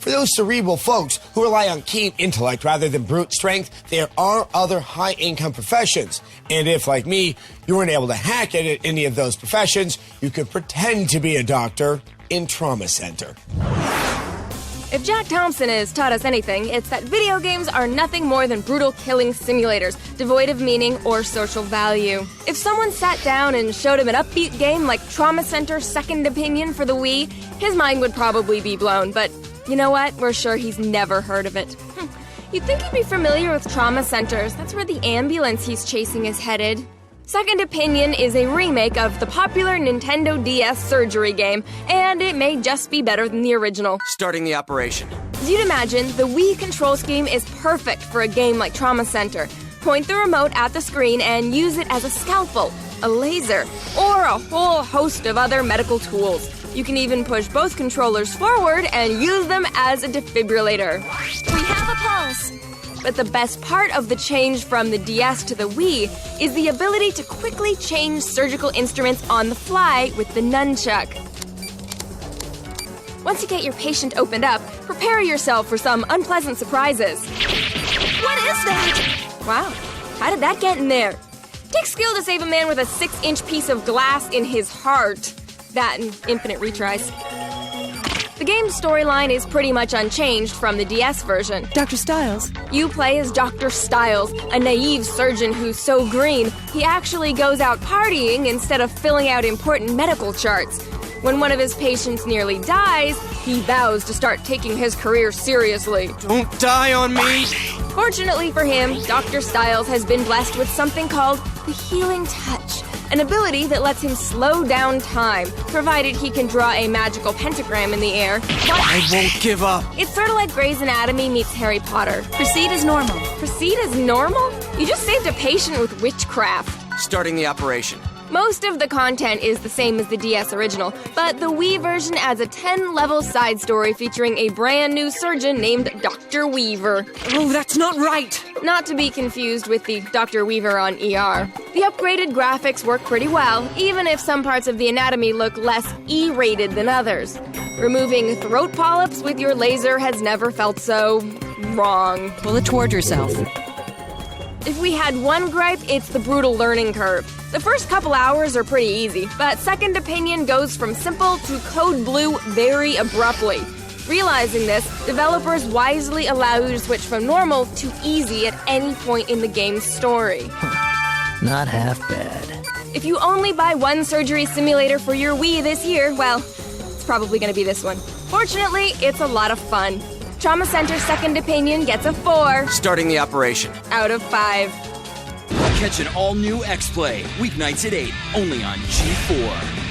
For those cerebral folks who rely on keen intellect rather than brute strength, there are other high-income professions. And if, like me, you weren't able to hack at any of those professions, you could pretend to be a doctor in Trauma Center. If Jack Thompson has taught us anything, it's that video games are nothing more than brutal killing simulators, devoid of meaning or social value. If someone sat down and showed him an upbeat game like Trauma Center Second Opinion for the Wii, his mind would probably be blown, but you know what? We're sure he's never heard of it. You'd think he'd be familiar with trauma centers. That's where the ambulance he's chasing is headed. Second Opinion is a remake of the popular Nintendo DS surgery game, and it may just be better than the original. Starting the operation. As you'd imagine, the Wii control scheme is perfect for a game like Trauma Center. Point the remote at the screen and use it as a scalpel, a laser, or a whole host of other medical tools. You can even push both controllers forward and use them as a defibrillator. We have a pulse. But the best part of the change from the DS to the Wii is the ability to quickly change surgical instruments on the fly with the nunchuck. Once you get your patient opened up, prepare yourself for some unpleasant surprises. What is that? Wow, how did that get in there? Takes skill to save a man with a 6-inch piece of glass in his heart. That and infinite retries. The game's storyline is pretty much unchanged from the DS version. Dr. Stiles? You play as Dr. Stiles, a naive surgeon who's so green, he actually goes out partying instead of filling out important medical charts. When one of his patients nearly dies, he vows to start taking his career seriously. Don't die on me! Fortunately for him, Dr. Stiles has been blessed with something called the Healing Touch, an ability that lets him slow down time, provided he can draw a magical pentagram in the air. I won't give up. It's sort of like Grey's Anatomy meets Harry Potter. Proceed as normal. Proceed as normal? You just saved a patient with witchcraft. Starting the operation. Most of the content is the same as the DS original, but the Wii version adds a 10-level side story featuring a brand new surgeon named Dr. Weaver. Oh, that's not right! Not to be confused with the Dr. Weaver on ER. The upgraded graphics work pretty well, even if some parts of the anatomy look less E-rated than others. Removing throat polyps with your laser has never felt so wrong. Pull it toward yourself. If we had one gripe, it's the brutal learning curve. The first couple hours are pretty easy, but Second Opinion goes from simple to code blue very abruptly. Realizing this, developers wisely allow you to switch from normal to easy at any point in the game's story. Not half bad. If you only buy one surgery simulator for your Wii this year, well, it's probably going to be this one. Fortunately, it's a lot of fun. Trauma Center Second Opinion gets a 4 Starting the operation. out of 5. Catch an all-new X-Play, weeknights at 8, only on G4.